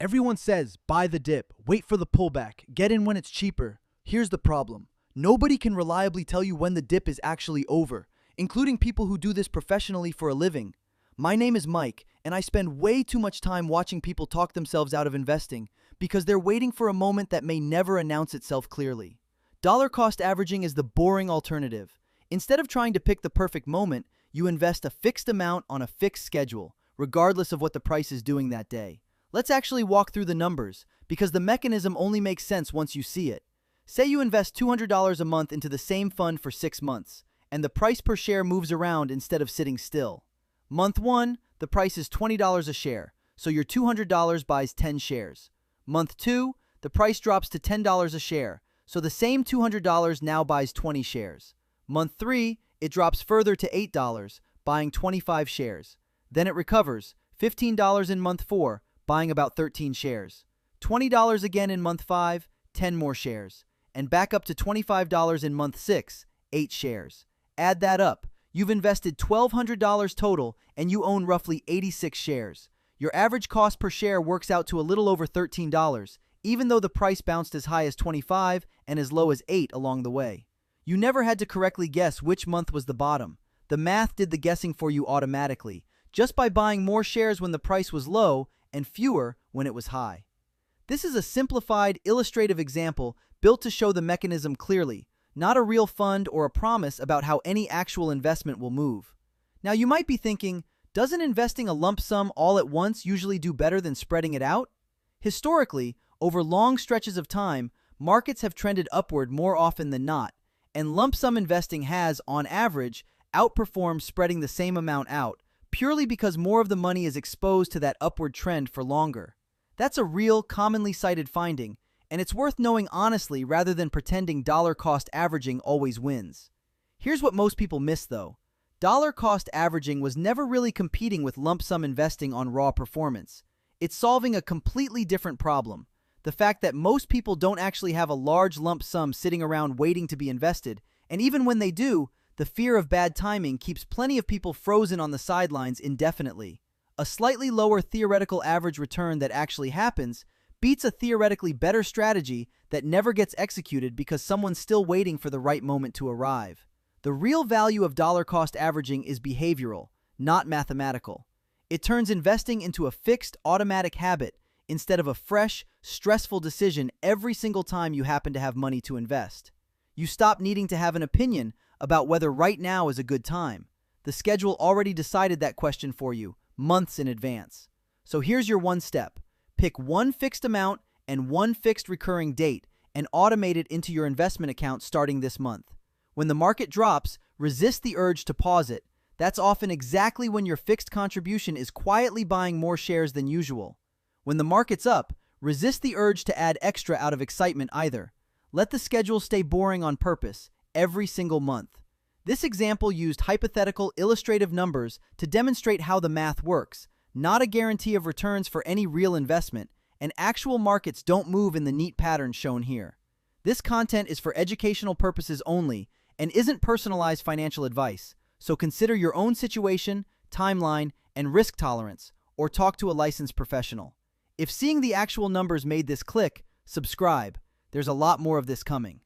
Everyone says, buy the dip, wait for the pullback, get in when it's cheaper. Here's the problem. Nobody can reliably tell you when the dip is actually over, including people who do this professionally for a living. My name is Mike, and I spend way too much time watching people talk themselves out of investing because they're waiting for a moment that may never announce itself clearly. Dollar cost averaging is the boring alternative. Instead of trying to pick the perfect moment, you invest a fixed amount on a fixed schedule, regardless of what the price is doing that day. Let's actually walk through the numbers, because the mechanism only makes sense once you see it. Say you invest $200 a month into the same fund for 6 months, and the price per share moves around instead of sitting still. Month 1, the price is $20 a share, so your $200 buys 10 shares. Month 2, the price drops to $10 a share, so the same $200 now buys 20 shares. Month 3, it drops further to $8, buying 25 shares. Then it recovers, $15 in month 4, buying about 13 shares. $20 again in month 5, 10 more shares. And back up to $25 in month 6, 8 shares. Add that up. You've invested $1,200 total and you own roughly 86 shares. Your average cost per share works out to a little over $13, even though the price bounced as high as 25 and as low as 8 along the way. You never had to correctly guess which month was the bottom. The math did the guessing for you automatically, just by buying more shares when the price was low and fewer when it was high. This is a simplified, illustrative example built to show the mechanism clearly, not a real fund or a promise about how any actual investment will move. Now you might be thinking, doesn't investing a lump sum all at once usually do better than spreading it out? Historically, over long stretches of time, markets have trended upward more often than not, and lump sum investing has, on average, outperformed spreading the same amount out, purely because more of the money is exposed to that upward trend for longer. That's a real, commonly cited finding, and it's worth knowing honestly rather than pretending dollar cost averaging always wins. Here's what most people miss though. Dollar cost averaging was never really competing with lump sum investing on raw performance. It's solving a completely different problem. The fact that most people don't actually have a large lump sum sitting around waiting to be invested, and even when they do, the fear of bad timing keeps plenty of people frozen on the sidelines indefinitely. A slightly lower theoretical average return that actually happens beats a theoretically better strategy that never gets executed because someone's still waiting for the right moment to arrive. The real value of dollar cost averaging is behavioral, not mathematical. It turns investing into a fixed, automatic habit instead of a fresh, stressful decision every single time you happen to have money to invest. You stop needing to have an opinion about whether right now is a good time. The schedule already decided that question for you, months in advance. So here's your one step. Pick one fixed amount and one fixed recurring date and automate it into your investment account starting this month. When the market drops, resist the urge to pause it. That's often exactly when your fixed contribution is quietly buying more shares than usual. When the market's up, resist the urge to add extra out of excitement either. Let the schedule stay boring on purpose, every single month. This example used hypothetical illustrative numbers to demonstrate how the math works, not a guarantee of returns for any real investment, and actual markets don't move in the neat pattern shown here. This content is for educational purposes only and isn't personalized financial advice, so consider your own situation, timeline, and risk tolerance, or talk to a licensed professional. If seeing the actual numbers made this click, subscribe. There's a lot more of this coming.